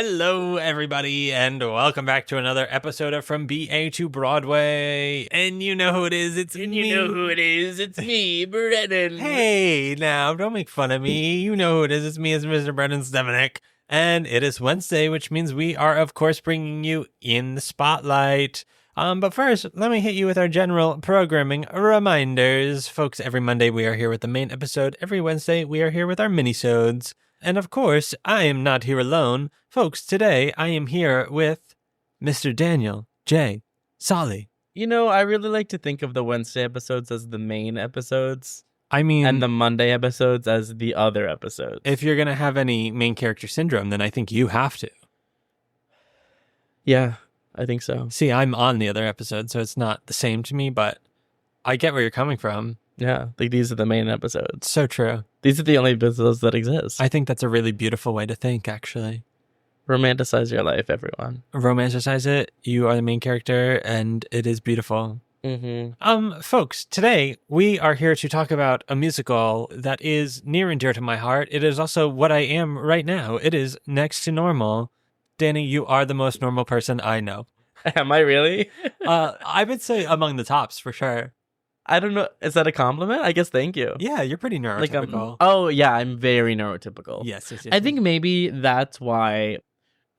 Hello, everybody, and welcome back to another episode of From BA to Broadway. And you know who it is, it's me. You know who it is, it's me, Brennan. Hey, now, don't make fun of me. You know who it is, it's me, it's Mr. Brennan Stefanik. And it is Wednesday, which means we are, of course, bringing you In the Spotlight. But first, let me hit you with our general programming reminders. Folks, every Monday we are here with the main episode. Every Wednesday we are here with our minisodes. And of course, I am not here alone. Folks, today I am here with Mr. Daniel J. Solly. You know, I really like to think of the Wednesday episodes as the main episodes. I mean, and the Monday episodes as the other episodes. If you're going to have any main character syndrome, then I think you have to. Yeah, I think so. See, I'm on the other episode, so it's not the same to me, but I get where you're coming from. Yeah, like these are the main episodes. So true. These are the only episodes that exist. I think that's a really beautiful way to think, actually. Romanticize your life, everyone. Romanticize it. You are the main character, and it is beautiful. Mm-hmm. Folks, today we are here to talk about a musical that is near and dear to my heart. It is also what I am right now. It is Next to Normal. Danny, you are the most normal person I know. Am I really? I would say among the tops for sure. I don't know. Is that a compliment? I guess thank you. Yeah, you're pretty neurotypical. Oh, yeah, I'm very neurotypical. Yes. I think maybe that's why.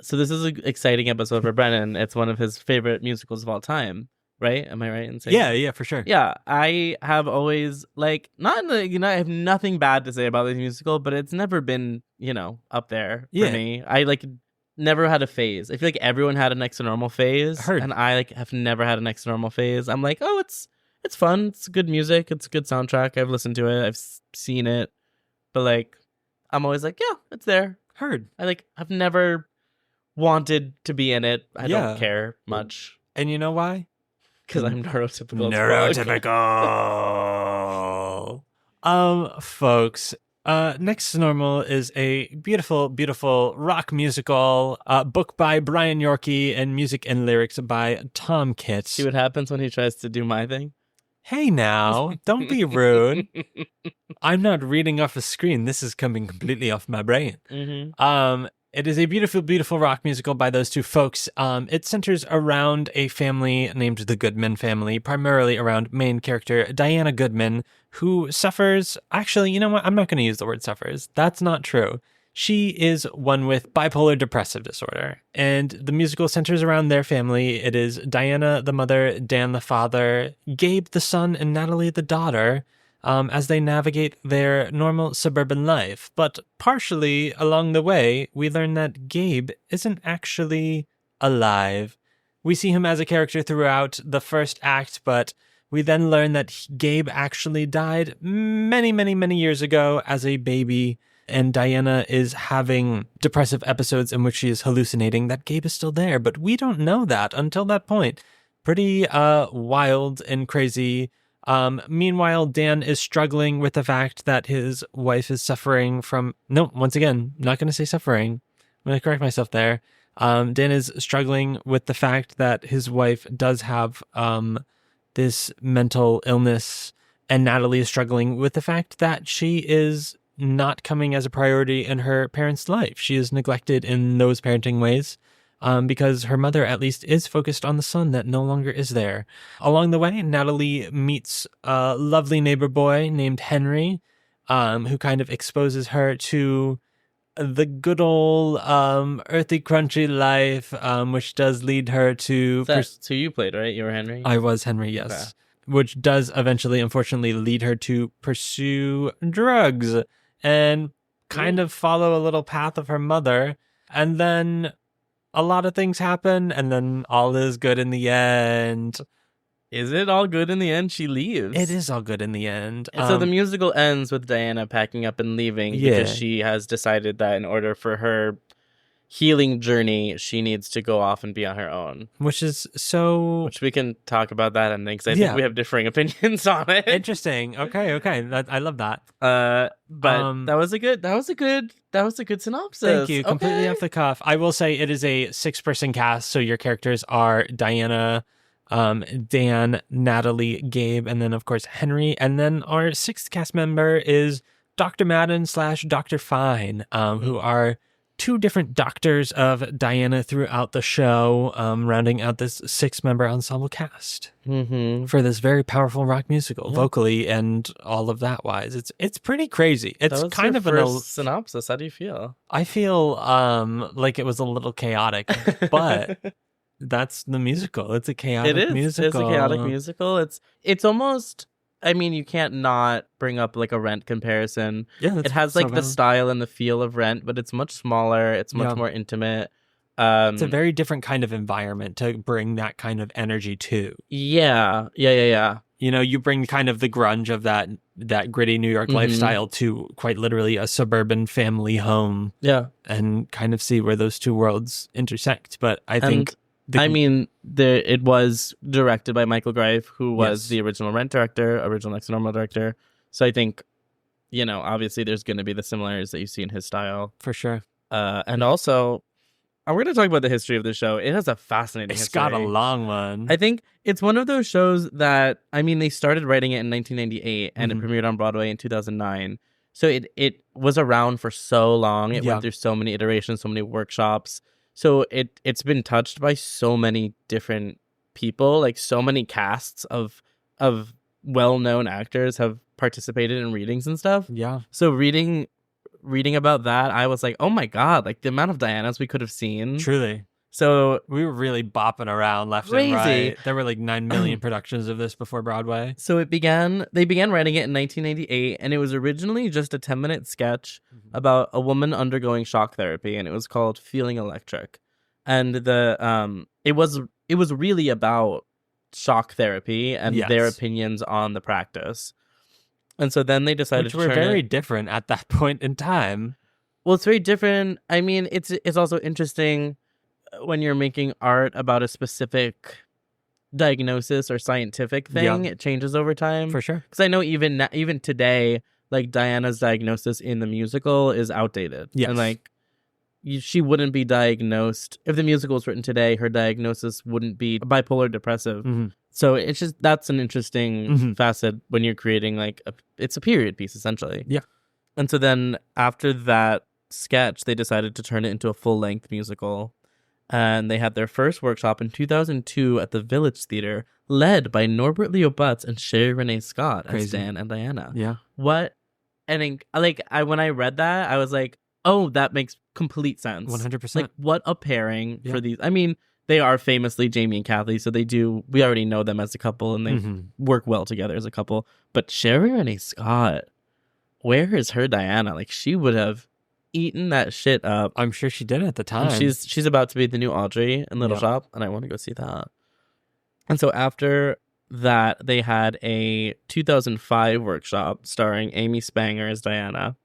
So this is an exciting episode for Brennan. It's one of his favorite musicals of all time, right? Am I right in saying that? Yeah, for sure. Yeah, I have always, I have nothing bad to say about this musical, but it's never been, up there for me. I, never had a phase. I feel like everyone had a Next to Normal phase, and I, have never had a Next to Normal phase. I'm like, oh, it's fun. It's good music. It's a good soundtrack. I've listened to it. I've seen it. But, I'm always like, yeah, it's there. Heard. I've never wanted to be in it. I don't care much. And you know why? Because I'm neurotypical. Folks, Next to Normal is a beautiful, beautiful rock musical, book by Brian Yorkie and music and lyrics by Tom Kitts. See what happens when he tries to do my thing? Hey now, don't be rude. I'm not reading off a screen. This is coming completely off my brain. Mm-hmm. It is a beautiful, beautiful rock musical by those two folks. It centers around a family named the Goodman family, primarily around main character Diana Goodman, who suffers... Actually, you know what? I'm not going to use the word suffers. That's not true. She is one with bipolar depressive disorder, and the musical centers around their family. It is Diana, the mother, Dan, the father, Gabe, the son, and Natalie, the daughter, as they navigate their normal suburban life. But partially along the way, we learn that Gabe isn't actually alive. We see him as a character throughout the first act, but we then learn that Gabe actually died many, many, many years ago as a baby, and Diana is having depressive episodes in which she is hallucinating that Gabe is still there, but we don't know that until that point. Pretty wild and crazy. Meanwhile, Dan is struggling with the fact that his wife is suffering from... No, once again, not going to say suffering. I'm going to correct myself there. Dan is struggling with the fact that his wife does have this mental illness, and Natalie is struggling with the fact that she is not coming as a priority in her parents' life. She is neglected in those parenting ways. Because her mother at least is focused on the son that no longer is there. Along the way, Natalie meets a lovely neighbor boy named Henry, who kind of exposes her to the good old earthy, crunchy life, which does lead her to... That's who you played, right? You were Henry? I was Henry, yes. Okay. Which does eventually, unfortunately, lead her to pursue drugs and kind of follow a little path of her mother. And then... a lot of things happen, and then all is good in the end. Is it all good in the end? She leaves. It is all good in the end. And so the musical ends with Diana packing up and leaving because she has decided that in order for her healing journey, she needs to go off and be on her own. Which is so... Which we can talk about that ending, because I think we have differing opinions on it. Interesting. Okay. I love that. But that was a good synopsis. Thank you. Completely off the cuff. I will say it is a 6-person cast, so your characters are Diana, Dan, Natalie, Gabe, and then of course Henry. And then our 6th cast member is Dr. Madden / Dr. Fine, who are 2 different doctors of Diana throughout the show, rounding out this 6-member ensemble cast for this very powerful rock musical, vocally and all of that wise. It's pretty crazy. It's kind of a synopsis. How do you feel? I feel like it was a little chaotic, but that's the musical. It's a chaotic musical. It's a chaotic musical. It's almost, I mean, you can't not bring up like a Rent comparison. Yeah, it has like the style and the feel of Rent, but it's much smaller. It's much more intimate. It's a very different kind of environment to bring that kind of energy to. Yeah. You know, you bring kind of the grunge of that gritty New York lifestyle to quite literally a suburban family home. Yeah. And kind of see where those 2 worlds intersect. But I think... it was directed by Michael Greif, who was the original Rent director, original Next to Normal director. So I think, you know, obviously there's going to be the similarities that you see in his style. For sure. And also, we're going to talk about the history of the show. It has a fascinating history. It's got a long one. I think it's one of those shows that, I mean, they started writing it in 1998 and it premiered on Broadway in 2009. So it was around for so long. It went through so many iterations, so many workshops. So it's been touched by so many different people, like so many casts of well-known actors have participated in readings and stuff. Yeah. So reading about that, I was like, oh my God, like the amount of Dianas we could have seen. Truly. So we were really bopping around left and right. There were like 9 million productions of this before Broadway. So they began writing it in 1998, and it was originally just a 10-minute sketch about a woman undergoing shock therapy, and it was called Feeling Electric. And it was really about shock therapy and their opinions on the practice. And so then they decided Which were very different at that point in time. Well, it's very different. I mean, it's also interesting when you're making art about a specific diagnosis or scientific thing. It changes over time. For sure. Because I know even today, like Diana's diagnosis in the musical is outdated. Yes. And like she wouldn't be diagnosed if the musical was written today. Her diagnosis wouldn't be bipolar depressive. So it's just, that's an interesting facet when you're creating like it's a period piece essentially. Yeah. And so then after that sketch, they decided to turn it into a full-length musical. And they had their first workshop in 2002 at the Village Theater, led by Norbert Leo Butz and Sherry Renee Scott as Dan and Diana. Yeah. What? And when I read that, I was like, oh, that makes complete sense. 100%. Like, what a pairing for these. I mean, they are famously Jamie and Kathy, so we already know them as a couple, and they work well together as a couple. But Sherry Renee Scott, where is her Diana? Like, she would have eaten that shit up. I'm sure she did at the time. And she's about to be the new Audrey in Little Shop, and I want to go see that. And so after that, they had a 2005 workshop starring Amy Spanger as Diana.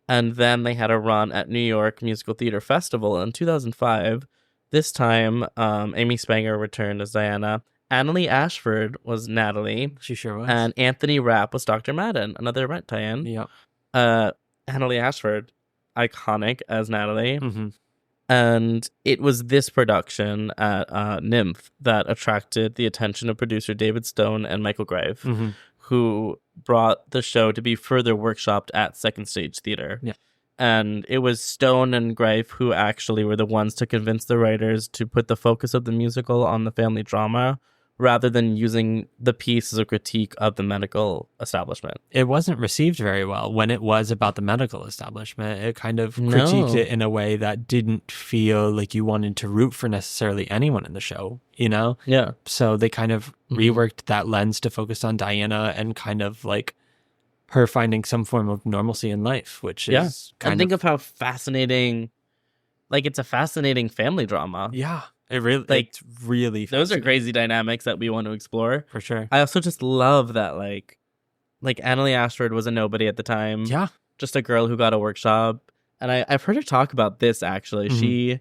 And then they had a run at New York Musical Theater Festival in 2005. This time, Amy Spanger returned as Diana. Annalie Ashford was Natalie. She sure was. And Anthony Rapp was Dr. Madden, another Rent tie-in. Yeah. Annalie Ashford, iconic as Natalie. And it was this production at Nymph that attracted the attention of producer David Stone and Michael Greif, who brought the show to be further workshopped at Second Stage Theater. Yeah. And it was Stone and Greif who actually were the ones to convince the writers to put the focus of the musical on the family drama, rather than using the piece as a critique of the medical establishment. It wasn't received very well when it was about the medical establishment. It kind of critiqued it in a way that didn't feel like you wanted to root for necessarily anyone in the show, you know? Yeah. So they kind of reworked that lens to focus on Diana and kind of like her finding some form of normalcy in life, which is kind and think of how fascinating, like it's a fascinating family drama. Yeah. It really, like, it's really those are crazy dynamics that we want to explore. For sure. I also just love that, like Annalie Ashford was a nobody at the time. Yeah. Just a girl who got a workshop. And I've heard her talk about this, actually. She,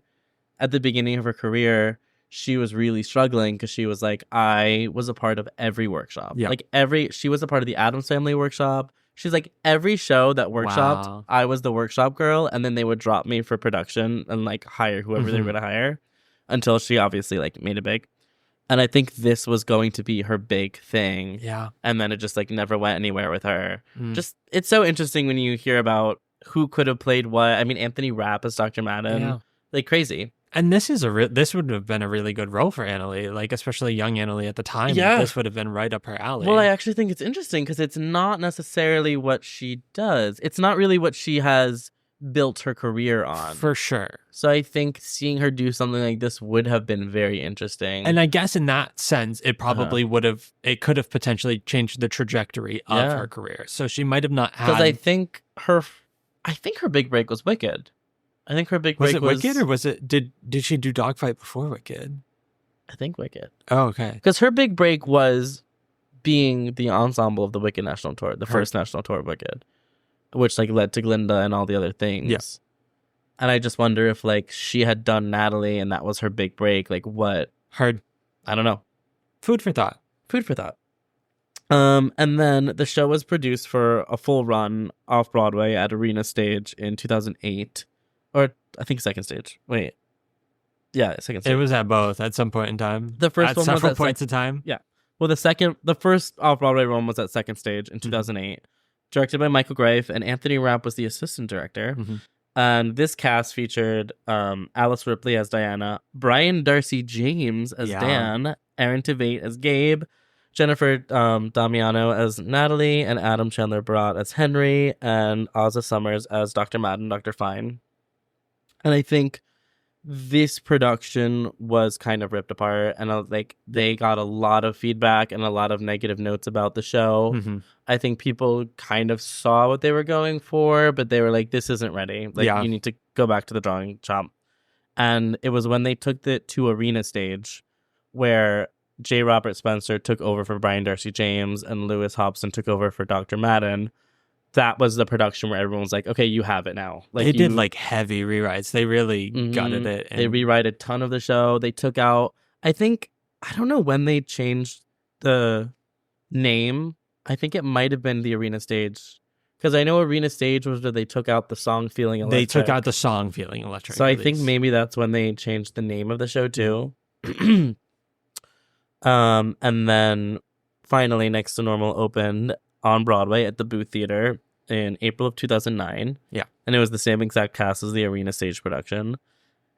at the beginning of her career, she was really struggling because she was like, I was a part of every workshop. Yeah. Like she was a part of the Addams Family workshop. She's like, every show that workshopped, I was the workshop girl. And then they would drop me for production and like hire whoever they were going to hire. Until she obviously like made it big. And I think this was going to be her big thing. Yeah. And then it just like never went anywhere with her. Just, it's so interesting when you hear about who could have played what. I mean, Anthony Rapp as Dr. Madden. Yeah. Like, crazy. And this would have been a really good role for Annalie, like especially young Annalie at the time. Yeah. This would have been right up her alley. Well, I actually think it's interesting because it's not necessarily what she does. It's not really what she has built her career on. For sure. So I think seeing her do something like this would have been very interesting. And I guess in that sense, it probably it could have potentially changed the trajectory of her career. So she might have not had. Because I think her big break was Wicked. I think her big break was Wicked, or was it did she do Dogfight before Wicked? I think Wicked. Oh, okay. Because her big break was being the ensemble of the Wicked National Tour, the first national tour of Wicked, which like led to Glinda and all the other things. Yes. And I just wonder if like she had done Natalie and that was her big break, like what? Hard. I don't know. Food for thought. Food for thought. And then the show was produced for a full run off Broadway at Arena Stage in 2008. Or I think second stage. Wait. Yeah, second stage. It was at both at some point in time. The first at one was several at points in time. Yeah. Well, the first off-Broadway run was at second stage in 2008. Directed by Michael Greif, and Anthony Rapp was the assistant director. Mm-hmm. And this cast featured Alice Ripley as Diana, Brian Darcy James as Dan, Aaron Tveit as Gabe, Jennifer Damiano as Natalie, and Adam Chandler Barat as Henry, and Ozza Summers as Dr. Madden, Dr. Fine. And I think this production was kind of ripped apart, and like they got a lot of feedback and a lot of negative notes about the show. Mm-hmm. I think people kind of saw what they were going for, but they were like, this isn't ready. Like, you need to go back to the drawing shop. And it was when they took it to Arena Stage where J. Robert Spencer took over for Brian Darcy James and Lewis Hobson took over for Dr. Madden. That was the production where everyone was like, okay, you have it now. Like, they did like heavy rewrites. They really gutted it. They rewrite a ton of the show. They took out, I don't know when they changed the name. I think it might have been the Arena Stage. Because I know Arena Stage was where they took out the song Feeling Electric. They took out the song Feeling Electric. So I think maybe that's when they changed the name of the show too. And then finally Next to Normal opened on Broadway at the Booth Theater in April of 2009. Yeah. And it was the same exact cast as the Arena Stage production.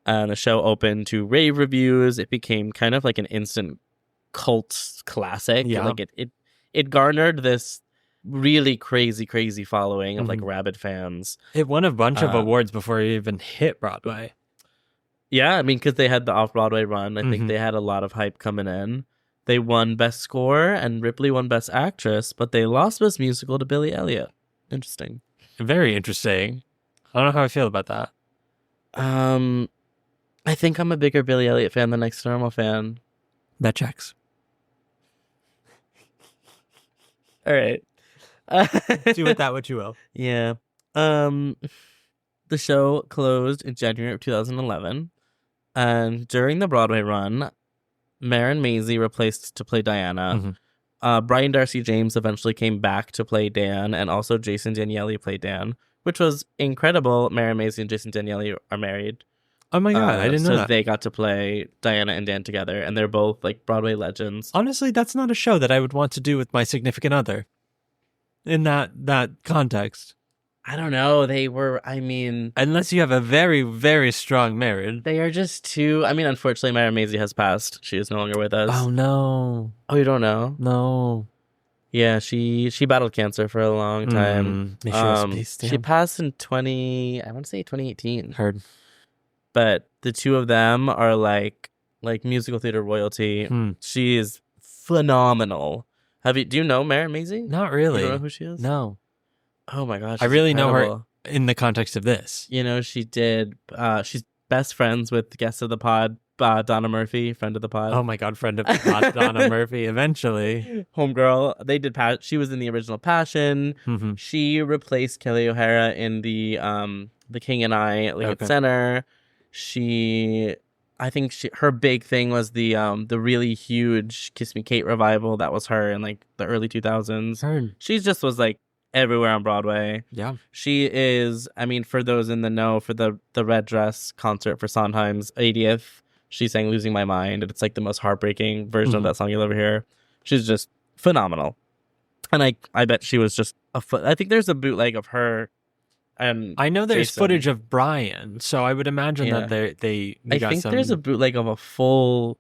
And the show opened to rave reviews. It became kind of like an instant cult classic. Yeah. Like it garnered this really crazy following of like rabid fans. It won a bunch of awards before it even hit Broadway. Yeah, I mean, because they had the off-Broadway run. I think they had a lot of hype coming in. They won Best Score, and Ripley won Best Actress, but they lost Best Musical to Billy Elliot. Interesting. Very interesting. I don't know how I feel about that. I think I'm a bigger Billy Elliot fan than Next to Normal fan. That checks. All right. Do with that what you will. Yeah. The show closed in January of 2011, and during the Broadway run, Maren Maisie replaced to play Diana. Brian Darcy James eventually came back to play Dan, and also Jason Daniele played Dan, which was incredible. Maren Maisie and Jason Daniele are married. Oh my god, I didn't know that. So they got to play Diana and Dan together, and they're both like Broadway legends. Honestly, that's not a show that I would want to do with my significant other. In that context. I don't know. They were, I mean... Unless you have a very, very strong marriage. They are just too... I mean, unfortunately, Maren Maisie has passed. She is no longer with us. Oh, no. Oh, you don't know? No. Yeah, she battled cancer for a long time. She passed in 2018. Heard. But the two of them are like musical theater royalty. She is phenomenal. Do you know Maren Maisie? Not really. You don't know who she is? No. Oh my gosh. I really know her in the context of this. You know, she did, she's best friends with guest of the pod, Donna Murphy, friend of the pod. Oh my God, friend of the pod, Donna Murphy, eventually. Homegirl. They did, she was in the original Passion. She replaced Kelly O'Hara in the King and I at Center. I think her big thing was the really huge Kiss Me Kate revival. That was her in like the early 2000s. Heard. She just was like everywhere on Broadway. Yeah. She is, I mean, for those in the know, for the Red Dress concert for Sondheim's 80th, she sang Losing My Mind, and it's like the most heartbreaking version of that song you'll ever hear. She's just phenomenal. And I bet she was just I think there's a bootleg of her and I know there's Jason. footage of Brian, so I would imagine that they I got think some... there's a bootleg of a full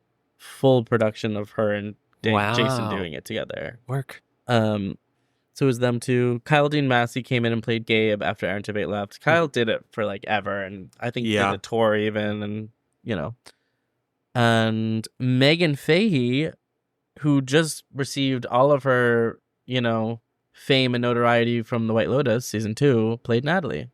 production of her and Jason Wow. doing it together. work. So it was them two. Kyle Dean Massey came in and played Gabe after Aaron Tveit left. Kyle did it for like ever, and I think did a tour even, and you know. And Megan Fahey, who just received all of her, you know, fame and notoriety from The White Lotus season 2, played Natalie.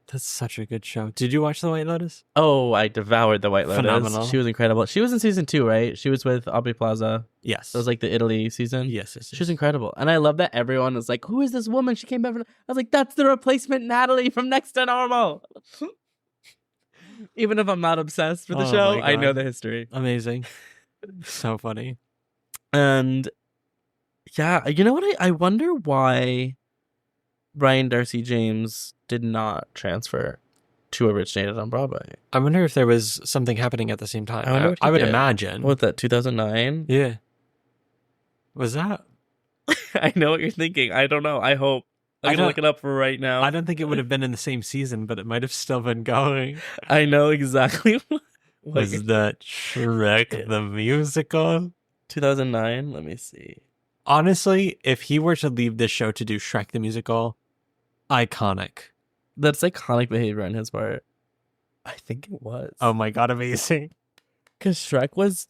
That's such a good show. Did you watch The White Lotus? Oh, I devoured The White Lotus. Phenomenal. She was incredible. She was in season 2, right? She was with Aubrey Plaza. Yes. It was like the Italy season. Yes. She was incredible. And I love that everyone was like, who is this woman? She came back from... I was like, that's the replacement Natalie from Next to Normal. Even if I'm not obsessed with the show, I know the history. Amazing. So funny. And yeah, you know what? I wonder why Brian Darcy James did not transfer to Originated on Broadway. I wonder if there was something happening at the same time. I wonder what he I would did. imagine. What, that 2009? Yeah. Was that? I know what you're thinking. I don't know. I hope. I'm going to look it up for right now. I don't think it would have been in the same season, but it might have still been going. I know exactly what Was that Shrek the musical? 2009? Let me see. Honestly, if he were to leave this show to do Shrek the musical, iconic. That's iconic behavior on his part. I think it was. Oh my god, amazing. Because Shrek was...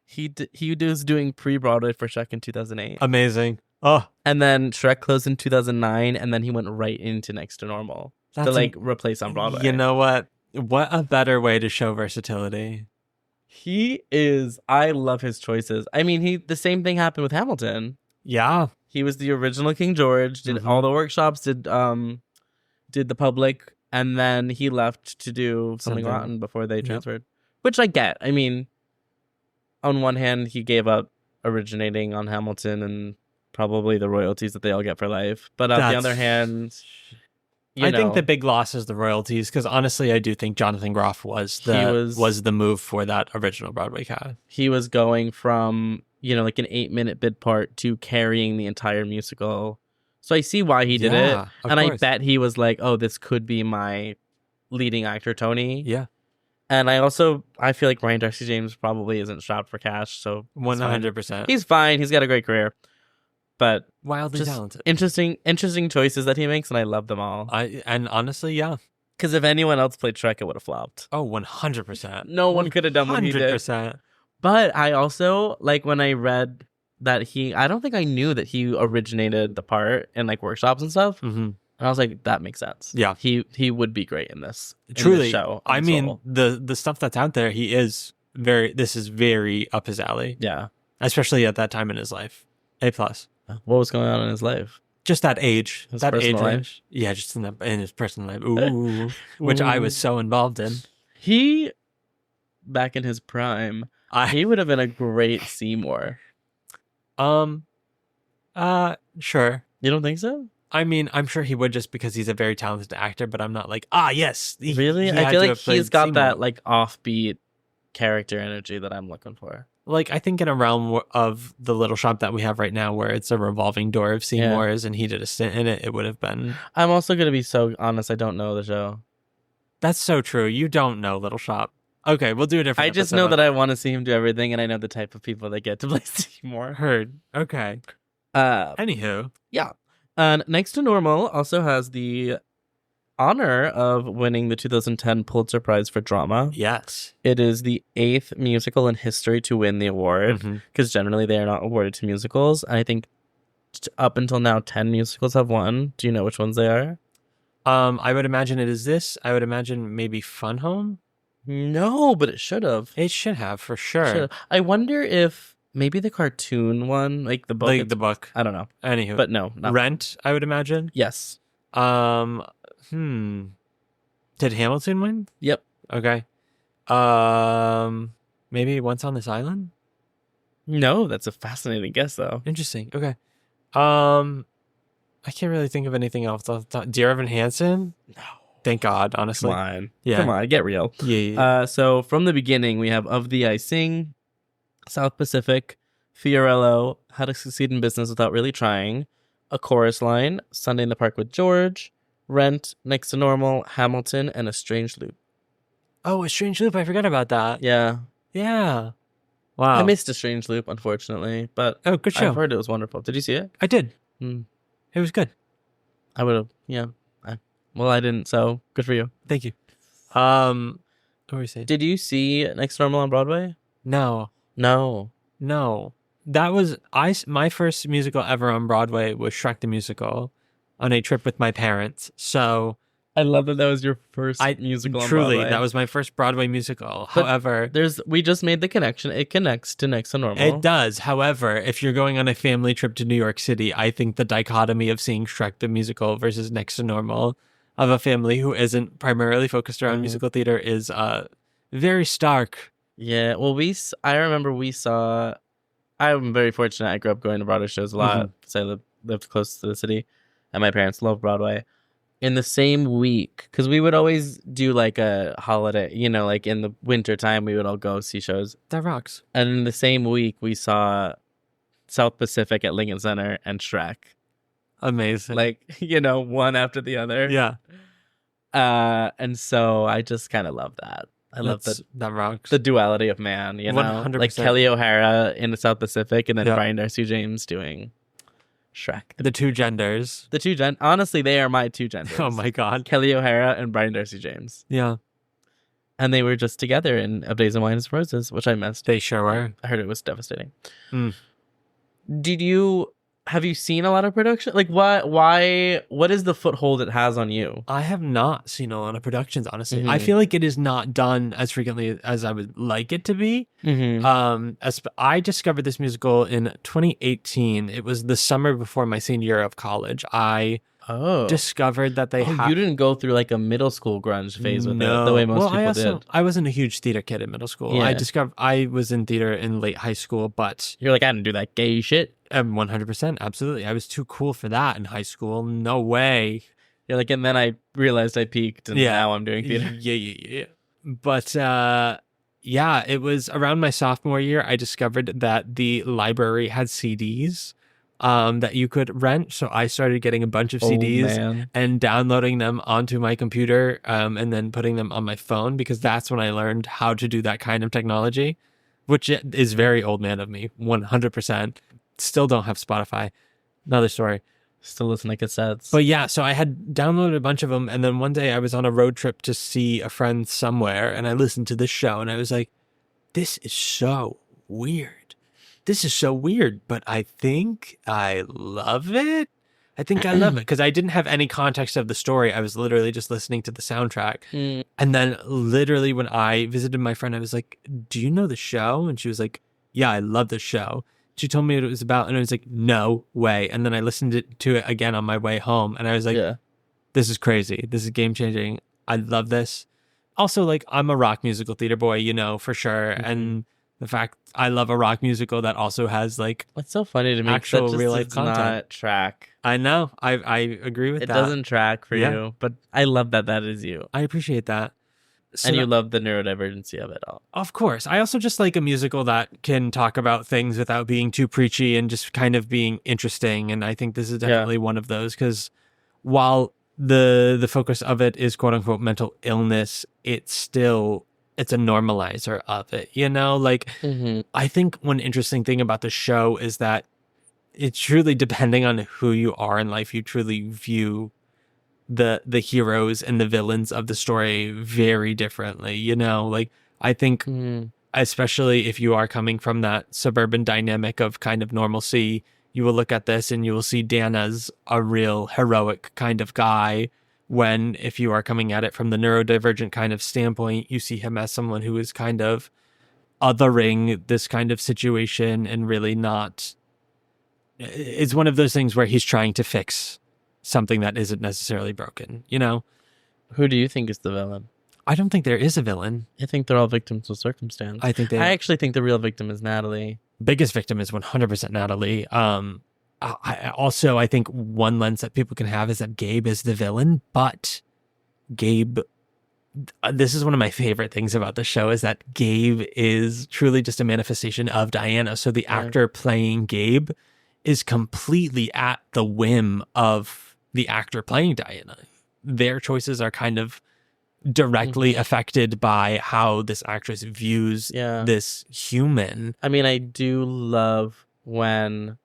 He was doing pre-Broadway for Shrek in 2008. Amazing. Oh. And then Shrek closed in 2009, and then he went right into Next to Normal to like replace on Broadway. You know what? What a better way to show versatility. He is... I love his choices. I mean, the same thing happened with Hamilton. Yeah. He was the original King George, did all the workshops, did the public, and then he left to do something rotten before they transferred. Which I get. I mean, on one hand, he gave up originating on Hamilton and probably the royalties that they all get for life. But on the other hand, I think the big loss is the royalties, because honestly, I do think Jonathan Groff was the move for that original Broadway cast. He was going from, you know, like an 8-minute bit part to carrying the entire musical. So I see why he did it. And I bet he was like, oh, this could be my leading actor, Tony. Yeah. And I feel like Brian Darcy James probably isn't strapped for cash. So 100%. He's fine. He's got a great career. But wildly talented. Interesting choices that he makes, and I love them all. And honestly, yeah. Because if anyone else played Shrek, it would have flopped. Oh, 100%. No one could have done what he did. 100%. But I also, like, when I read that I don't think I knew that he originated the part in, like, workshops and stuff. Mm-hmm. And I was like, that makes sense. Yeah. He would be great in this. Truly. In this show. I mean, the stuff that's out there, this is very up his alley. Yeah. Especially at that time in his life. A+. What was going on in his life? Just that age. His that personal age life? range. Yeah, just in his personal life. Ooh. Which I was so involved in. He, back in his prime, he would have been a great Seymour. Sure. You don't think so? I mean, I'm sure he would, just because he's a very talented actor, but I'm not like, yes. Really? I feel like he's got that, like, offbeat character energy that I'm looking for. Like, I think in a realm of the little shop that we have right now, where it's a revolving door of Seymours, and he did a stint in it, it would have been... I'm also going to be so honest, I don't know the show. That's so true. You don't know Little Shop. Okay, we'll do a different I just know that I want to see him do everything, and I know the type of people that get to play Seymour. Heard. Okay. Anywho. Yeah. Next to Normal also has the honor of winning the 2010 Pulitzer Prize for Drama. Yes. It is the 8th musical in history to win the award, because generally they are not awarded to musicals. And I think up until now, 10 musicals have won. Do you know which ones they are? I would imagine it is this. I would imagine maybe Fun Home. No, but it should have. It should have, for sure. I wonder if maybe the cartoon one, like the book. Like the book. I don't know. Anywho. But no. Not Rent, I would imagine. Yes. Did Hamilton win? Yep. Okay. Maybe Once on This Island? No, that's a fascinating guess, though. Interesting. Okay. I can't really think of anything else. Dear Evan Hansen? No. Thank God, honestly. Come on. Yeah. Come on, get real. Yeah. So from the beginning, we have Of Thee I Sing, South Pacific, Fiorello, How to Succeed in Business Without Really Trying, A Chorus Line, Sunday in the Park with George, Rent, Next to Normal, Hamilton, and A Strange Loop. Oh, A Strange Loop. I forgot about that. Yeah. Yeah. Wow. I missed A Strange Loop, unfortunately, but Oh, good show. I've heard it was wonderful. Did you see it? I did. Mm. It was good. I would have, yeah. I didn't, so good for you. Thank you. What were you saying? Did you see Next to Normal on Broadway? No. That was my first musical ever on Broadway was Shrek the Musical on a trip with my parents. So I love that was your first musical on truly, Broadway. that was my first Broadway musical. But however, we just made the connection. It connects to Next to Normal. It does. However, if you're going on a family trip to New York City, I think the dichotomy of seeing Shrek the Musical versus Next to Normal of a family who isn't primarily focused around musical theater is very stark. Yeah, well, I remember we saw. I'm very fortunate. I grew up going to Broadway shows a lot because I lived close to the city, and my parents love Broadway. In the same week, because we would always do like a holiday, like in the winter time, we would all go see shows. That rocks. And in the same week, we saw South Pacific at Lincoln Center and Shrek. Amazing. Like, one after the other. Yeah. And so I just kind of love that. I love that rocks. The duality of man, 100%. Like Kelly O'Hara in the South Pacific and then Yeah. Brian Darcy James doing Shrek. The two genders. Honestly, they are my two genders. Oh my God. Kelly O'Hara and Brian Darcy James. Yeah. And they were just together in A Blaze of Wine and Roses, which I missed. They sure were. I heard it was devastating. Mm. Have you seen a lot of production? Like, what is the foothold it has on you? I have not seen a lot of productions, honestly. Mm-hmm. I feel like it is not done as frequently as I would like it to be. Mm-hmm. I discovered this musical in 2018. It was the summer before my senior year of college. I discovered that you didn't go through like a middle school grunge phase with it the way most people did. I wasn't a huge theater kid in middle school. Yeah. I was in theater in late high school, but you're like, I didn't do that gay shit. 100%, absolutely. I was too cool for that in high school. No way. You're like, and then I realized I peaked, and now I'm doing theater. Yeah. But it was around my sophomore year. I discovered that the library had CDs that you could rent. So I started getting a bunch of CDs and downloading them onto my computer and then putting them on my phone, because that's when I learned how to do that kind of technology, which is very old man of me, 100%. Still don't have Spotify. Another story. Still listen to cassettes. But yeah, so I had downloaded a bunch of them. And then one day I was on a road trip to see a friend somewhere, and I listened to this show and I was like, this is so weird. But I think I love it. Because I didn't have any context of the story. I was literally just listening to the soundtrack. And then literally when I visited my friend, I was like, do you know the show? And she was like, yeah, I love the show. She told me what it was about, and I was like, no way. And then I listened to it again on my way home, and I was like, this is crazy. This is game-changing. I love this. Also, like, I'm a rock musical theater boy, for sure. Mm-hmm. And the fact I love a rock musical that also has, like, what's so funny to me, actual real-life content. Not track. I know. I agree with that. It doesn't track for you, but I love that is you. I appreciate that. So and you love the neurodivergency of it all. Of course. I also just like a musical that can talk about things without being too preachy and just kind of being interesting. And I think this is definitely one of those, because while the focus of it is quote unquote mental illness, it's a normalizer of it, Like, I think one interesting thing about the show is that it's truly, depending on who you are in life, you truly view the heroes and the villains of the story very differently, Like, I think especially if you are coming from that suburban dynamic of kind of normalcy, you will look at this and you will see Dan as a real heroic kind of guy, when if you are coming at it from the neurodivergent kind of standpoint, you see him as someone who is kind of othering this kind of situation and really not. It's one of those things where he's trying to fix something that isn't necessarily broken, Who do you think is the villain? I don't think there is a villain. I think they're all victims of circumstance. I actually think the real victim is Natalie. Biggest victim is 100% Natalie. I think one lens that people can have is that Gabe is the villain, but Gabe, this is one of my favorite things about the show, is that Gabe is truly just a manifestation of Diana. So the actor playing Gabe is completely at the whim of the actor playing Diana. their choices are kind of directly affected by how this actress views this human. I mean, I do love when,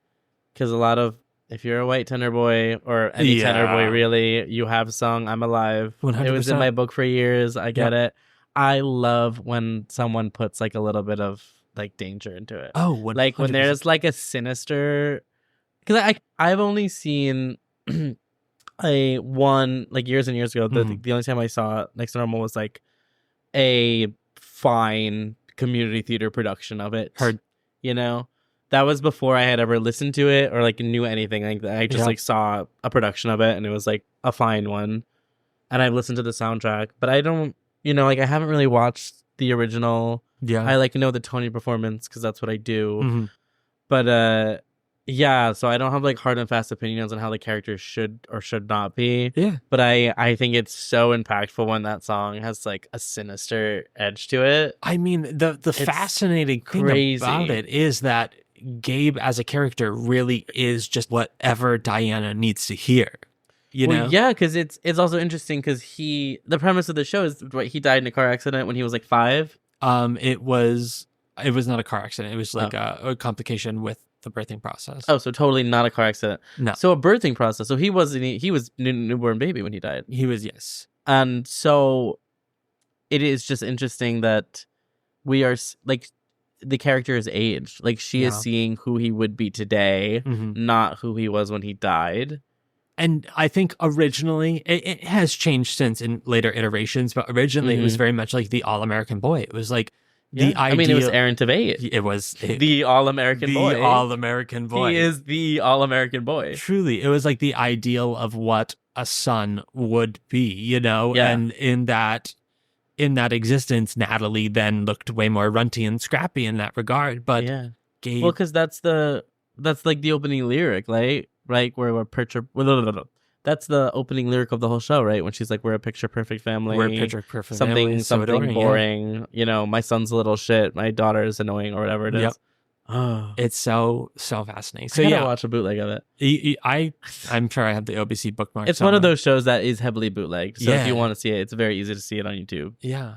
because a lot of, if you're a white tender boy or any tender boy really, you have sung I'm Alive. 100%. It was in my book for years. I get it. I love when someone puts like a little bit of like danger into it. Oh, 100%. Like when there's like a sinister, because I've only seen one like years and years ago. The only time I saw Next to Normal was like a fine community theater production of it. You know, that was before I had ever listened to it or like knew anything like that. I just like saw a production of it and it was like a fine one, and I listened to the soundtrack, but I don't, you know, like I haven't really watched the original. I like know the Tony performance because that's what I do. But yeah, so I don't have like hard and fast opinions on how the characters should or should not be. But I think it's so impactful when that song has like a sinister edge to it. I mean, the fascinating thing about it is that Gabe as a character really is just whatever Diana needs to hear. You know? Yeah, because it's also interesting because the premise of the show is he died in a car accident when he was like 5. It was not a car accident. It was like a complication with the birthing process. Oh, so totally not a car accident. No. So a birthing process. So he was newborn baby when he died. He was, yes. And so it is just interesting that we are like the character is aged. Like she is seeing who he would be today, not who he was when he died. And I think originally, it has changed since in later iterations, but originally it was very much like the all-American boy. It was like the idea. I mean, it was Aaron Tveit. It was the all-American boy. The all-American boy. He is the all-American boy. Truly, it was like the ideal of what a son would be, you know? Yeah. And in that existence, Natalie then looked way more runty and scrappy in that regard. But Gabe... Well, because that's like the opening lyric, right? Right, where we're picture. That's the opening lyric of the whole show, right? When she's like, "We're a picture perfect family. We're a picture perfect family. Something boring. You know, my son's a little shit. My daughter is annoying, or whatever it is." Oh, it's so fascinating. So I gotta watch a bootleg of it. I'm sure I have the OBC bookmark. It's somewhere. one of those shows that is heavily bootlegged. So if you want to see it, it's very easy to see it on YouTube. Yeah.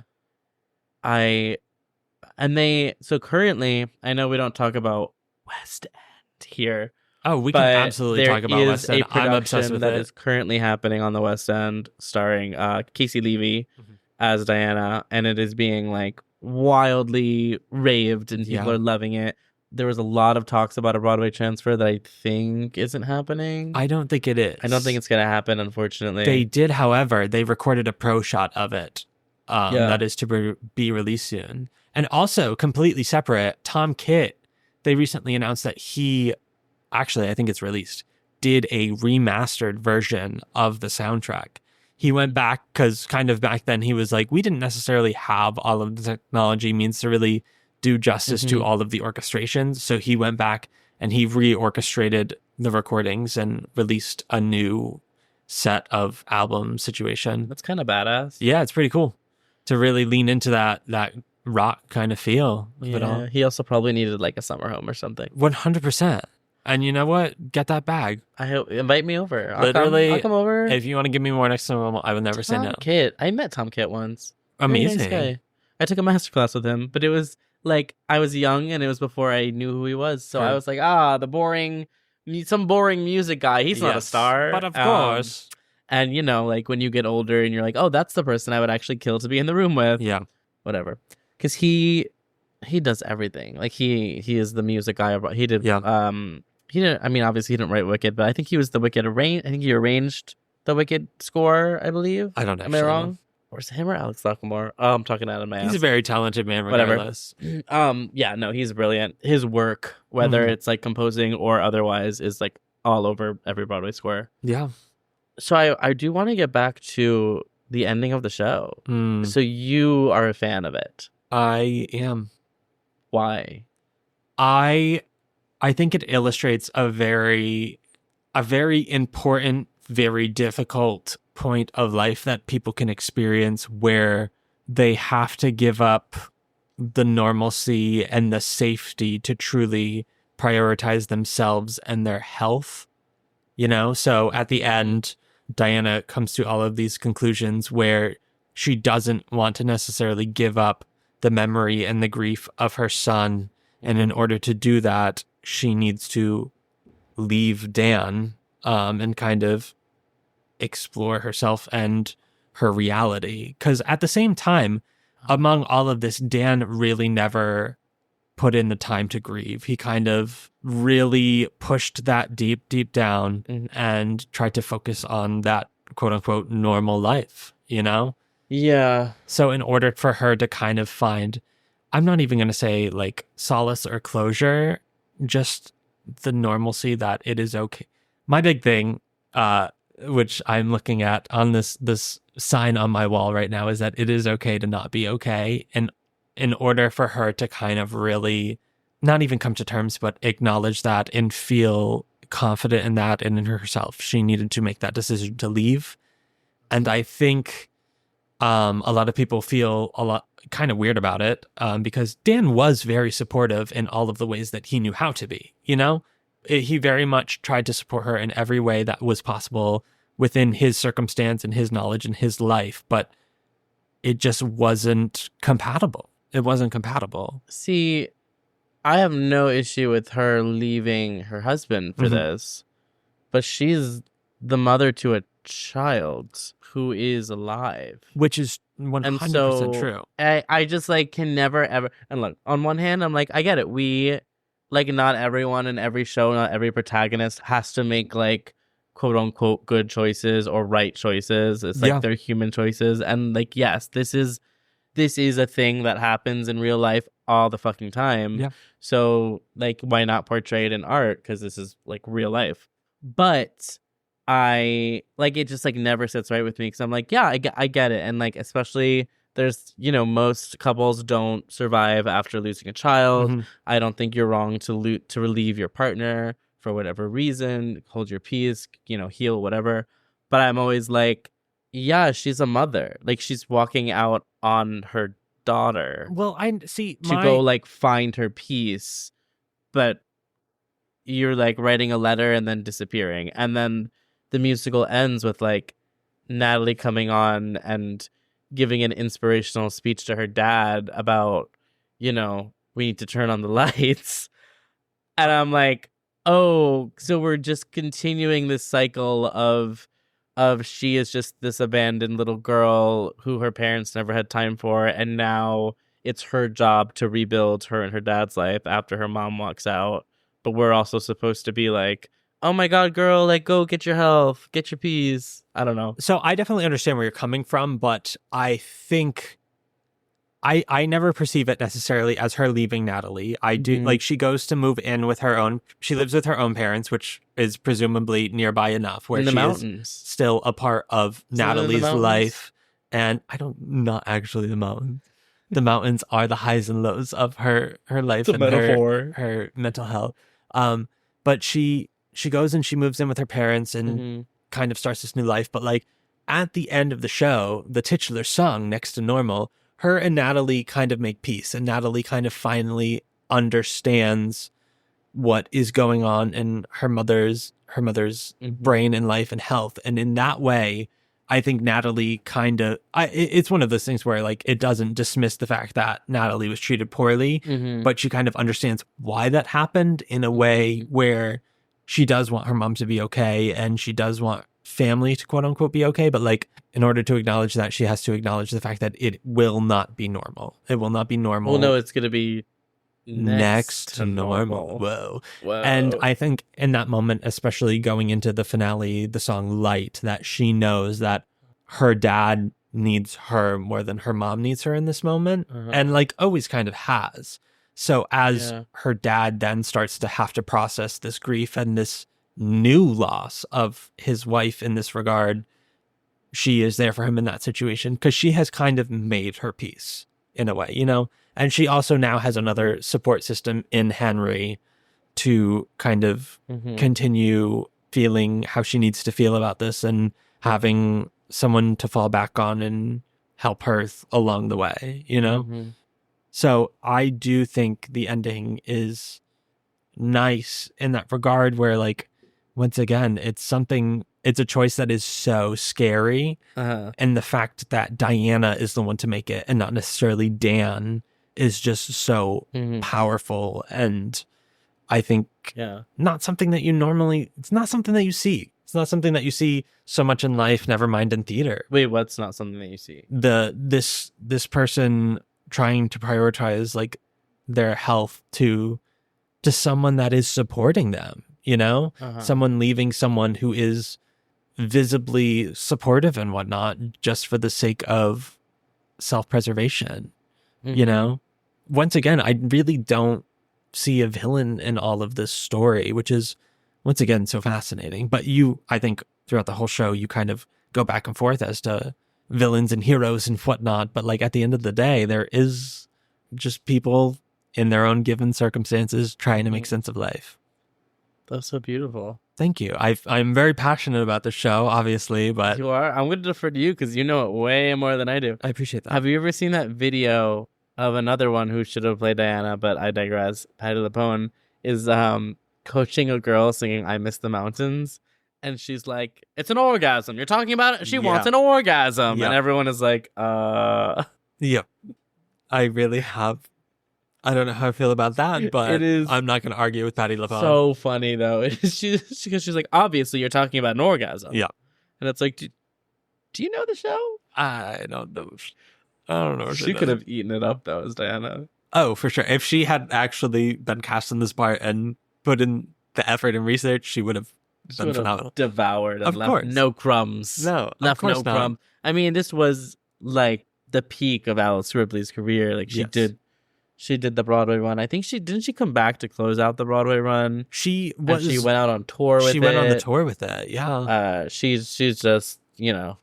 So currently, I know we don't talk about West End here. Oh, we can absolutely talk about West End. I'm obsessed with it. That is currently happening on the West End, starring Casey Levy as Diana, and it is being like wildly raved, and people are loving it. There was a lot of talks about a Broadway transfer that I think isn't happening. I don't think it is. I don't think it's going to happen, unfortunately. They did, however, they recorded a pro shot of it that is to be released soon. And also, completely separate, Tom Kitt, they recently announced that he... Actually, I think it's released, did a remastered version of the soundtrack. He went back because kind of back then he was like, we didn't necessarily have all of the technology means to really do justice to all of the orchestrations. So he went back and he reorchestrated the recordings and released a new set of album situation. That's kind of badass. Yeah, it's pretty cool to really lean into that rock kind of feel. Yeah, he also probably needed like a summer home or something. 100%. And you know what? Get that bag. I hope invite me over. Literally, I'll come over. If you want to give me more Next to Normal, I would never say no. Tom Kitt. I met Tom Kitt once. Amazing. Nice guy. I took a master class with him, but it was like I was young and it was before I knew who he was. So I was like, some boring music guy. He's not a star. But of course. And you know, like when you get older and you're like, oh, that's the person I would actually kill to be in the room with. Yeah. Whatever. Because he does everything. Like he is the music guy. He did. Yeah. He didn't. I mean, obviously, he didn't write Wicked, but I think he was the Wicked I think he arranged the Wicked score. I believe. I don't know. Am I wrong? Know. Or is it him or Alex Lacamoire? Oh, I'm talking out of my ass. He's a very talented man, regardless. Whatever. Yeah, no, he's brilliant. His work, whether it's like composing or otherwise, is like all over every Broadway score. Yeah. So I do want to get back to the ending of the show. So you are a fan of it. I am. Why? I think it illustrates a very important, very difficult point of life that people can experience where they have to give up the normalcy and the safety to truly prioritize themselves and their health. You know, so at the end, Diana comes to all of these conclusions where she doesn't want to necessarily give up the memory and the grief of her son. And in order to do that, she needs to leave Dan and kind of explore herself and her reality. Because at the same time, among all of this, Dan really never put in the time to grieve. He kind of really pushed that deep down and tried to focus on that quote unquote normal life, you know? Yeah. So in order for her to kind of find, I'm not even going to say like solace or closure, just the normalcy that it is okay. My big thing, which I'm looking at on this sign on my wall right now, is that it is okay to not be okay. And in order for her to kind of really not even come to terms, but acknowledge that and feel confident in that and in herself, she needed to make that decision to leave. And I think a lot of people feel a lot kind of weird about it because Dan was very supportive in all of the ways that he knew how to be, you know? He very much tried to support her in every way that was possible within his circumstance and his knowledge and his life, but it just wasn't compatible. It wasn't compatible. See, I have no issue with her leaving her husband for this, but she's the mother to a child who is alive, which is 100% true. I just like can never ever. And look, on one hand, I'm like, I get it. We like not everyone in every show, not every protagonist has to make like quote unquote good choices or right choices. It's like they're human choices, and like yes, this is a thing that happens in real life all the fucking time. Yeah. So like, why not portray it in art? Because this is like real life. But I like it just like never sits right with me because I'm like, yeah, I get it. And like, especially there's, you know, most couples don't survive after losing a child. I don't think you're wrong to relieve your partner for whatever reason, hold your peace, you know, heal, whatever. But I'm always like, yeah, she's a mother. Like she's walking out on her daughter. Well, I see to go like find her peace, but you're like writing a letter and then disappearing. And then the musical ends with like Natalie coming on and giving an inspirational speech to her dad about, you know, we need to turn on the lights. And I'm like, oh, so we're just continuing this cycle of she is just this abandoned little girl who her parents never had time for, and now it's her job to rebuild her and her dad's life after her mom walks out. But we're also supposed to be like, oh my God, girl, like go get your health, get your peace. I don't know. So I definitely understand where you're coming from, but I think I never perceive it necessarily as her leaving Natalie. I do like she goes to move in with she lives with her own parents, which is presumably nearby enough where in the she mountains. Is still a part of Natalie's life. And not actually the mountains. The mountains are the highs and lows of her life and her mental health. But she goes and she moves in with her parents and kind of starts this new life. But like at the end of the show, the titular song, Next to Normal, her and Natalie kind of make peace, and Natalie kind of finally understands what is going on in her mother's brain and life and health. And in that way, I think Natalie kind of, it's one of those things where like it doesn't dismiss the fact that Natalie was treated poorly, but she kind of understands why that happened in a way where she does want her mom to be okay and she does want family to quote unquote be okay. But like in order to acknowledge that, she has to acknowledge the fact that it will not be normal. It will not be normal. Well, no, it's going to be next to normal. Whoa. And I think in that moment, especially going into the finale, the song Light, that she knows that her dad needs her more than her mom needs her in this moment, and like always kind of has. So as her dad then starts to have to process this grief and this new loss of his wife in this regard, she is there for him in that situation because she has kind of made her peace in a way, you know? And she also now has another support system in Henry to kind of continue feeling how she needs to feel about this and having someone to fall back on and help her along the way, you know? So I do think the ending is nice in that regard where like once again, it's a choice that is so scary. And the fact that Diana is the one to make it and not necessarily Dan is just so powerful. And I think not something that it's not something that you see. It's not something that you see so much in life, never mind in theater. Wait, what's not something that you see? This person trying to prioritize like their health to someone that is supporting them, you know? Someone leaving someone who is visibly supportive and whatnot just for the sake of self-preservation, you know? Once again, I really don't see a villain in all of this story, which is, once again, so fascinating. But I think throughout the whole show, you kind of go back and forth as to villains and heroes and whatnot. But like at the end of the day, there is just people in their own given circumstances trying to make sense of life. That's so beautiful. Thank you. I'm very passionate about the show, obviously, but... You are? I'm going to defer to you because you know it way more than I do. I appreciate that. Have you ever seen that video of another one who should have played Diana, but I digress? Patti LuPone is coaching a girl singing I Miss the Mountains, and she's like, it's an orgasm. You're talking about it? She wants an orgasm. And everyone is like, Yep. I really have... I don't know how I feel about that, but I'm not going to argue with Patti LuPone. So funny, though. Because she's like, obviously, you're talking about an orgasm. Yeah. And it's like, do you know the show? I don't know. I don't know. She could have eaten it up, though, as Diana. Oh, for sure. If she had actually been cast in this part and put in the effort and research, she would have been phenomenal. Devoured and of left course. No crumbs. No, left of course no not. crumb. I mean, this was like the peak of Alice Ripley's career. Like she did the Broadway run. I think didn't she come back to close out the Broadway run? She went out on tour with it. She went on the tour with it. Yeah. She's just, you know.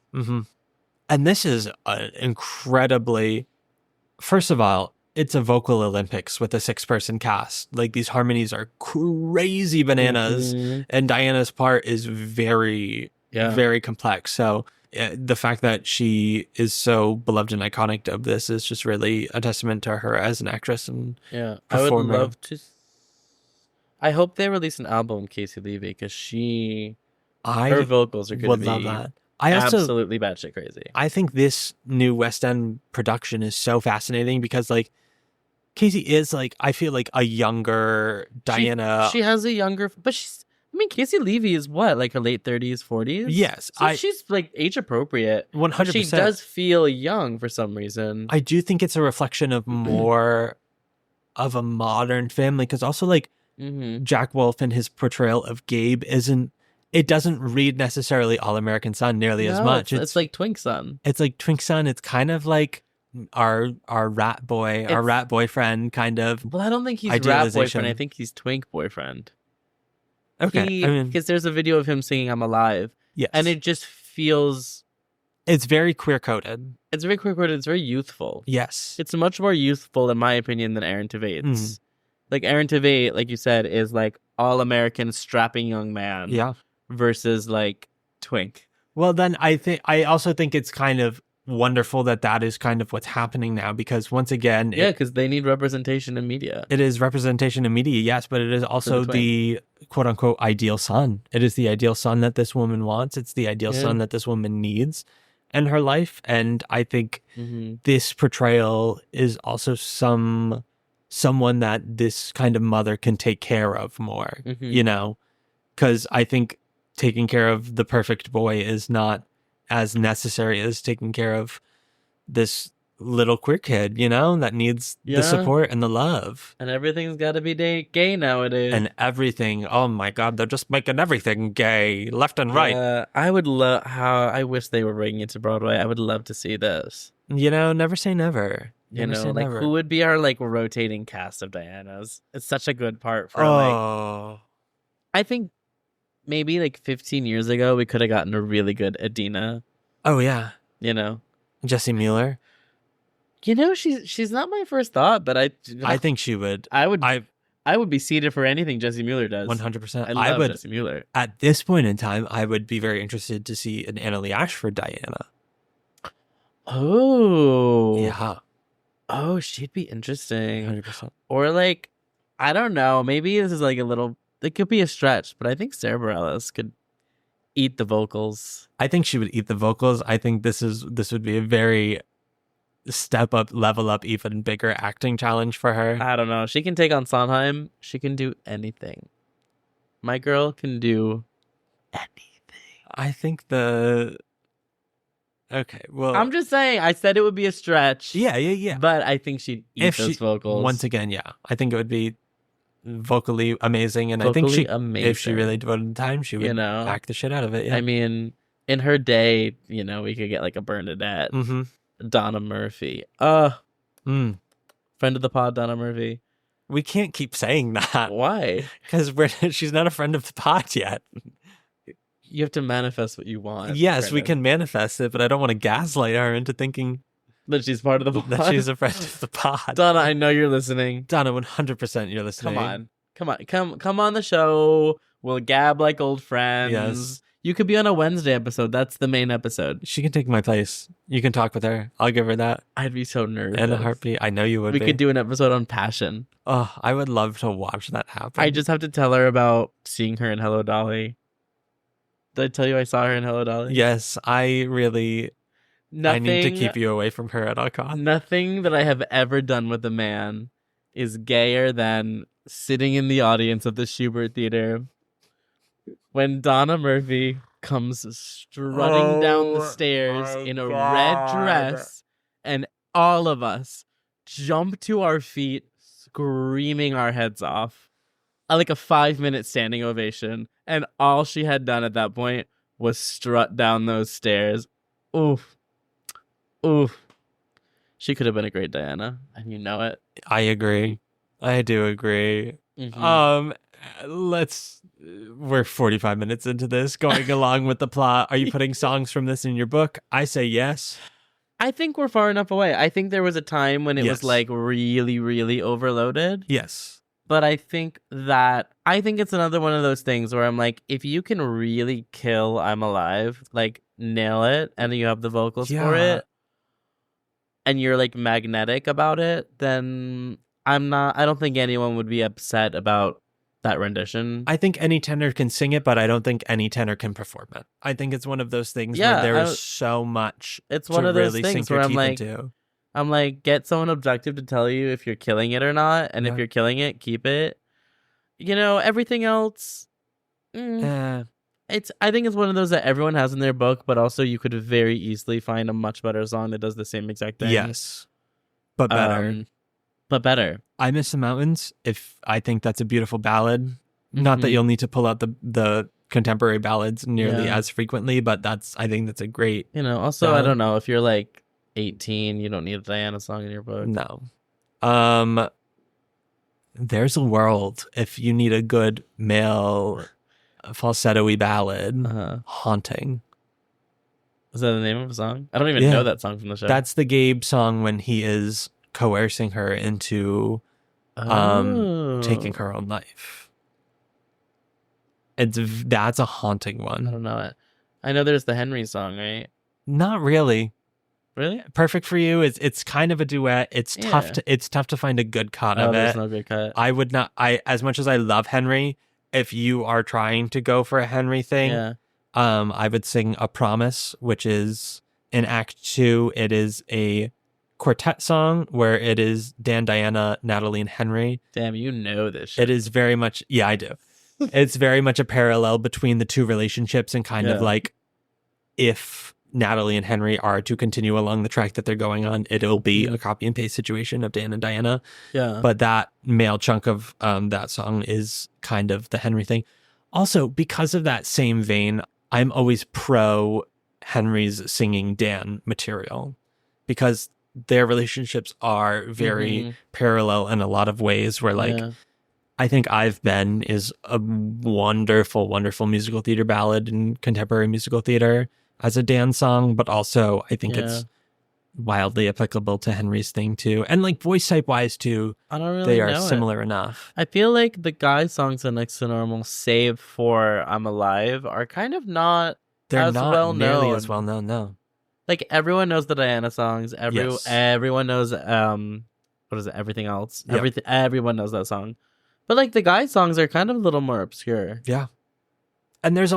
And this is an incredibly, first of all, it's a vocal Olympics with a 6-person cast. Like these harmonies are crazy bananas, and Diana's part is very, very complex. So the fact that she is so beloved and iconic of this is just really a testament to her as an actress and performer. I would love to. I hope they release an album, Casey Levy, because her vocals are going to be that. Absolutely batshit crazy. I think this new West End production is so fascinating because, like, Casey is like, I feel like a younger Diana. She has a younger, but Casey Levy is what, like her late 30s, 40s? Yes. So she's like age appropriate. 100%. She does feel young for some reason. I do think it's a reflection of more of a modern family because also like Jack Wolf and his portrayal of Gabe it doesn't read necessarily All American Son nearly as much. It's like Twink Son. It's like Twink Son. It's kind of like our rat boy, our rat boyfriend kind of. Well, I don't think he's rat boyfriend. I think he's Twink boyfriend. Okay. Because there's a video of him singing I'm Alive. Yes. And it just feels... It's very queer-coded. It's very queer-coded. It's very youthful. Yes. It's much more youthful, in my opinion, than Aaron Tveit. Like, Aaron Tveit, like you said, is like all-American strapping young man. Yeah. Versus, like, Twink. Well, then I also think it's kind of wonderful that is kind of what's happening now because once again... because they need representation in media. It is representation in media, yes, but it is also the quote-unquote ideal son. It is the ideal son that this woman wants. It's the ideal son that this woman needs in her life. And I think this portrayal is also someone that this kind of mother can take care of more, you know? Because I think taking care of the perfect boy is not as necessary as taking care of this little queer kid, you know, that needs the support and the love. And everything's got to be gay nowadays. And everything. Oh my God, they're just making everything gay, left and right. I wish they were bringing it to Broadway. I would love to see this. You know, never say never. Who would be our like rotating cast of Dianas? It's such a good part for I think maybe like 15 years ago, we could have gotten a really good Adina. Oh, yeah. You know? Jessie Mueller. You know, she's not my first thought, but I think she would. I would be seated for anything Jessie Mueller does. 100%. I love Jessie Mueller. At this point in time, I would be very interested to see an Annalee Ashford Diana. Oh. Yeah. Oh, she'd be interesting. 100%. Or like, I don't know. Maybe this is like a little it could be a stretch, but I think Sarah Bareilles could eat the vocals. I think she would eat the vocals. I think this would be a very step up, level up, even bigger acting challenge for her. I don't know. She can take on Sondheim. She can do anything. My girl can do anything. I think okay, well, I'm just saying. I said it would be a stretch. Yeah. But I think she'd eat those vocals. Once again, yeah. I think it would be vocally amazing, and Vocally I think amazing. if she really devoted the time, she would act the shit out of it. Yeah. I mean, in her day, we could get like a Bernadette, Donna Murphy. Friend of the pod, Donna Murphy. We can't keep saying that. Why? Because she's not a friend of the pod yet. You have to manifest what you want. Yes, we can manifest it, but I don't want to gaslight her into thinking that she's part of the pod. That she's a friend of the pod. Donna, I know you're listening. Donna, 100% you're listening. Come on the show. We'll gab like old friends. Yes. You could be on a Wednesday episode. That's the main episode. She can take my place. You can talk with her. I'll give her that. I'd be so nervous. In a heartbeat. I know you would We could do an episode on passion. Oh, I would love to watch that happen. I just have to tell her about seeing her in Hello Dolly. Did I tell you I saw her in Hello Dolly? Yes, I need to keep you away from her at all costs. Nothing that I have ever done with a man is gayer than sitting in the audience of the Schubert Theater when Donna Murphy comes strutting down the stairs in a red dress, and all of us jump to our feet, screaming our heads off. Like a 5-minute standing ovation, and all she had done at that point was strut down those stairs. Oof. She could have been a great Diana, and you know it. I agree. I do agree. We're 45 minutes into this, going along with the plot. Are you putting songs from this in your book? I say yes. I think we're far enough away. I think there was a time when it was like really, really overloaded. Yes. But I think it's another one of those things where I'm like, if you can really kill I'm Alive, like nail it, and you have the vocals for it, and you're like magnetic about it, then I don't think anyone would be upset about that rendition. I think any tenor can sing it, but I don't think any tenor can perform it. I think it's one of those things where there is so much it's one of those really things sink your where teeth into. I'm like, get someone objective to tell you if you're killing it or not. And if you're killing it, keep it. Everything else. I think it's one of those that everyone has in their book, but also you could very easily find a much better song that does the same exact thing. Yes. But better. I Miss the Mountains. I think that's a beautiful ballad. Not that you'll need to pull out the contemporary ballads nearly as frequently, but I think that's a great. Also, ballad. I don't know if you're like 18, you don't need a Diana song in your book. No. There's a World, if you need a good male falsetto-y ballad. Haunting. Is that the name of a song? I don't even know that song from the show. That's the Gabe song when he is coercing her into taking her own life. That's a haunting one. I don't know it. I know there's the Henry song, right? Not really. Really? Perfect for You. It's kind of a duet. It's tough to find a good cut of it. There's no good cut. I would not. As much as I love Henry, if you are trying to go for a Henry thing, I would sing A Promise, which is in Act 2. It is a quartet song where it is Dan, Diana, Natalie, and Henry. Damn, you know this shit. It is very much. Yeah, I do. It's very much a parallel between the two relationships, and kind of like if Natalie and Henry are to continue along the track that they're going on, it'll be a copy and paste situation of Dan and Diana. Yeah. But that male chunk of that song is kind of the Henry thing. Also, because of that same vein, I'm always pro Henry's singing Dan material, because their relationships are very parallel in a lot of ways, where I think I've Been is a wonderful, wonderful musical theater ballad in contemporary musical theater as a Dan song, but also I think it's wildly applicable to Henry's thing too. And like voice type wise too, I don't really they are know similar enough. I feel like the guy songs on Next to Normal, save for I'm Alive, are kind of not They're not well nearly known. as well known, no. Like everyone knows the Diana songs. Everyone knows what is it? Everything Else. Yep. Everyone knows that song. But like the guy songs are kind of a little more obscure. Yeah. And there's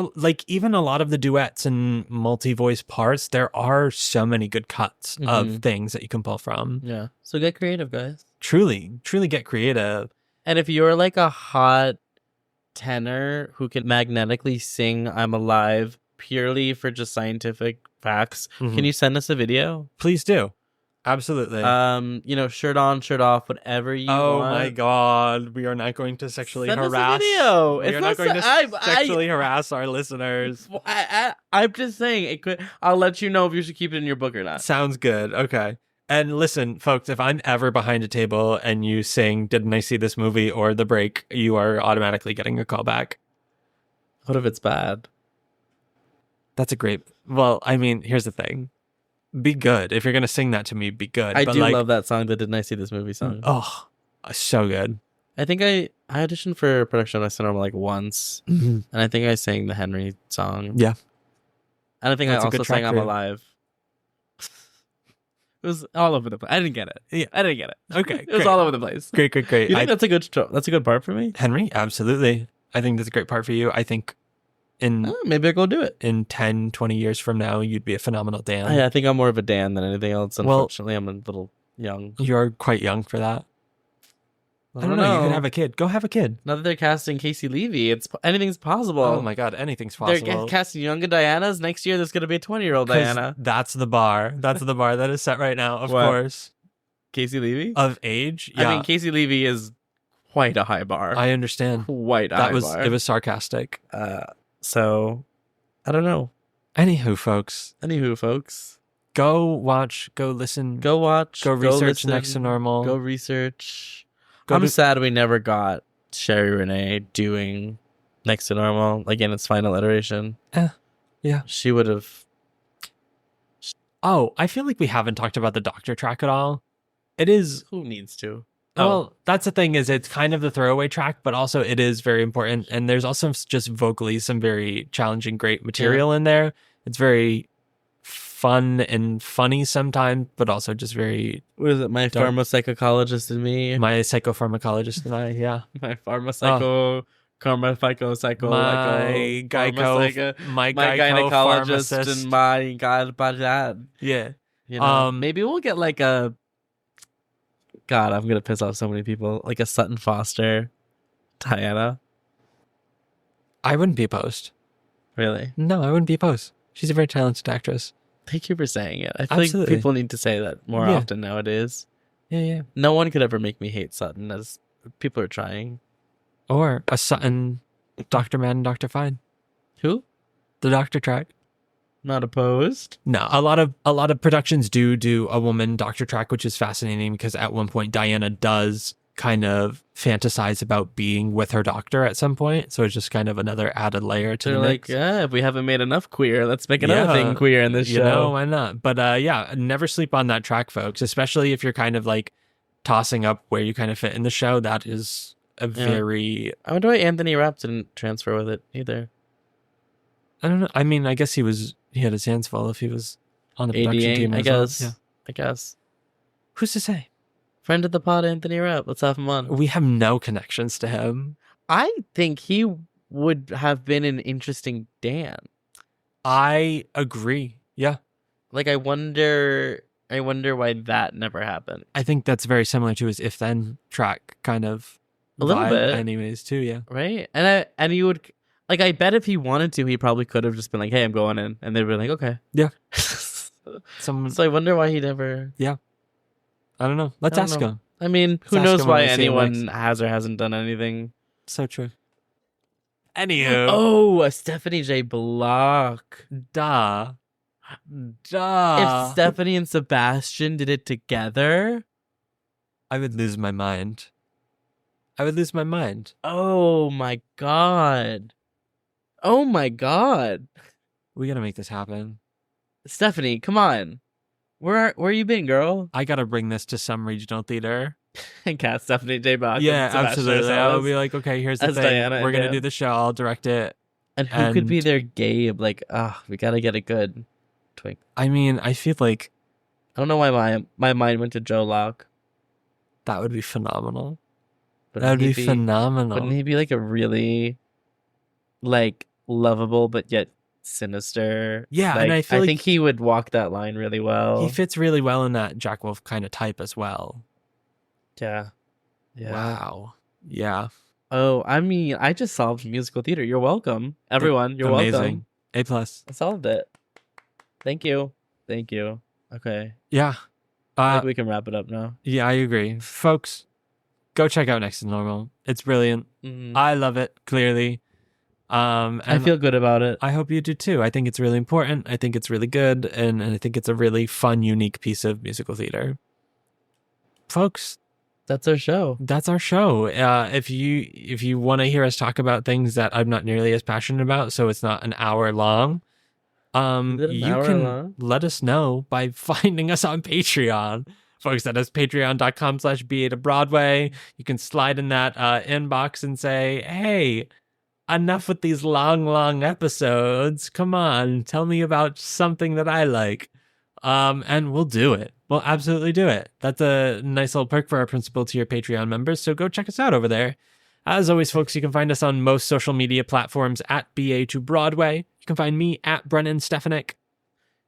even a lot of the duets and multi-voice parts, there are so many good cuts of things that you can pull from. Yeah. So get creative, guys. Truly get creative. And if you're like a hot tenor who can magnetically sing I'm Alive purely for just scientific facts, can you send us a video? Please do. Absolutely. Shirt on, shirt off, whatever you want. Oh my God. We are not going to sexually Send harass. us a video. We are not going to sexually harass our listeners. I'm just saying it could. I'll let you know if you should keep it in your book or not. Sounds good. Okay. And listen, folks, if I'm ever behind a table and you sing "Didn't I See This Movie" or "The Break," you are automatically getting a call back. What if it's bad? That's a great. Well, I mean, here's the thing. Be good. If you're going to sing that to me, be good. I do love that song, the Didn't I See This Movie song. Oh, so good. I think I auditioned for production of Cinema like once, and I think I sang the Henry song. Yeah. And I think I also sang I'm Alive. It was all over the place. I didn't get it. Yeah. I didn't get it. Okay. It was all over the place. Great. You think that's a good part for me? Henry, absolutely. I think that's a great part for you. I think maybe I'll go do it. In 10, 20 years from now, you'd be a phenomenal Dan. I think I'm more of a Dan than anything else. Unfortunately, I'm a little young. You're quite young for that. I don't know. You could have a kid. Go have a kid. Now that they're casting Casey Levy, anything's possible. Oh my God, anything's possible. They're casting younger Dianas. Next year, there's going to be a 20-year-old Diana. That's the bar. That's the bar that is set right now, of course. Casey Levy? Of age? Yeah. I mean, Casey Levy is quite a high bar. I understand. Quite a high bar. It was sarcastic. So, I don't know. Anywho, folks. Go watch, go listen. Go watch. Go research Next to Normal. Go research. I'm sad we never got Sherry Renee doing Next to Normal, like in its final iteration. Yeah. She would have. Oh, I feel like we haven't talked about the Doctor track at all. It is. Who needs to? Well, that's the thing, is it's kind of the throwaway track, but also it is very important. And there's also just vocally some very challenging, great material in there. It's very fun and funny sometimes, but also just very... What is it? My pharmapsychologist and me? My psychopharmacologist and I, yeah. My pharmapsycho... My gynecologist and my dad. Yeah. You know, maybe we'll get like a... God, I'm going to piss off so many people. Like a Sutton Foster Diana. I wouldn't be opposed. Really? No, I wouldn't be opposed. She's a very talented actress. Thank you for saying it. I feel like people need to say that more often nowadays. Yeah. No one could ever make me hate Sutton, as people are trying. Or a Sutton, Dr. Man and Dr. Fine. Who? The Doctor track. Not opposed. No, a lot of productions do a woman doctor track, which is fascinating because at one point Diana does kind of fantasize about being with her doctor at some point, so it's just kind of another added layer to the mix. If we haven't made enough queer, let's make another thing queer in this show. You know, why not? But never sleep on that track, folks. Especially if you're kind of like tossing up where you kind of fit in the show. That is a very. I wonder why Anthony Rapp didn't transfer with it either. I don't know. I mean, I guess he had his hands full if he was on the production team. I guess. Who's to say? Friend of the pod, Anthony Rapp. Let's have him on. We have no connections to him. I think he would have been an interesting Dan. I agree. Yeah. Like, I wonder why that never happened. I think that's very similar to his If Then track kind of a little bit, anyways, too. Yeah. Right. And he would. Like, I bet if he wanted to, he probably could have just been like, hey, I'm going in. And they'd be like, okay. Yeah. So I wonder why he never... Yeah. I don't know. Let's ask him. I mean, who knows why anyone has or hasn't done anything. So true. Anywho. Oh, a Stephanie J. Block. Duh. If Stephanie and Sebastian did it together... I would lose my mind. Oh, my God. Oh my God. We gotta make this happen. Stephanie, come on. Where you been, girl? I gotta bring this to some regional theater. And cast Stephanie J. Bach. Yeah, absolutely. I'll be like, okay, here's the thing. Diana, we're gonna do the show. I'll direct it. And who could be their Gabe? Like, we gotta get a good twink. I mean, I feel like... I don't know why my mind went to Joe Locke. That would be phenomenal. That'd be phenomenal. Wouldn't he be like a really like lovable but yet sinister? Yeah, like, and I think he would walk that line really well. He fits really well in that Jack Wolf kind of type as well. Yeah. Wow. Yeah. Oh, I mean, I just solved musical theater. You're welcome, everyone. You're welcome. A+. I solved it. Thank you. Okay. Yeah. I think we can wrap it up now. Yeah, I agree. Folks, go check out Next to Normal. It's brilliant. I love it, clearly. And I feel good about it. I hope you do too. I think it's really important. I think it's really good. And I think it's a really fun, unique piece of musical theater. Folks, that's our show. If you want to hear us talk about things that I'm not nearly as passionate about, so it's not an hour long, let us know by finding us on Patreon. Folks, that is patreon.com/BA2Broadway. You can slide in that inbox and say, hey, enough with these long episodes. Come on, tell me about something that I like. And we'll do it. We'll absolutely do it. That's a nice little perk for our principal tier Patreon members. So go check us out over there. As always, folks, you can find us on most social media platforms at BA2Broadway. You can find me at Brennan Stefanik.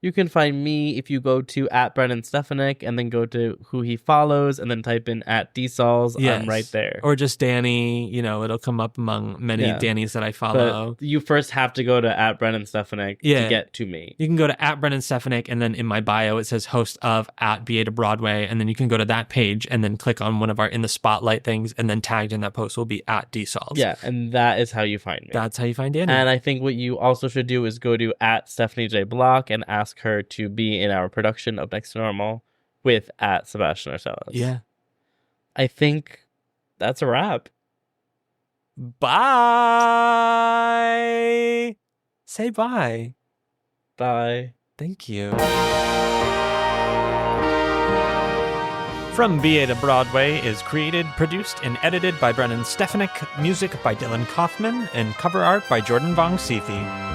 You can find me if you go to at Brennan Stefanik and then go to who he follows and then type in at DSols. Yes. I'm right there. Or just Danny. It'll come up among many Dannys that I follow. But you first have to go to at Brennan Stefanik to get to me. You can go to at Brennan Stefanik and then in my bio it says host of at BA2Broadway, and then you can go to that page and then click on one of our in the spotlight things, and then tagged in that post will be at DSols. Yeah, and that is how you find me. That's how you find Danny. And I think what you also should do is go to at Stephanie J. Block and ask her to be in our production of Next to Normal with at Sebastian Arcellus. Yeah. I think that's a wrap. Bye. Say bye. Bye. Thank you. From BA2Broadway is created, produced, and edited by Brennan Stefanik, music by Dylan Kaufman, and cover art by Jordan Vongsithi.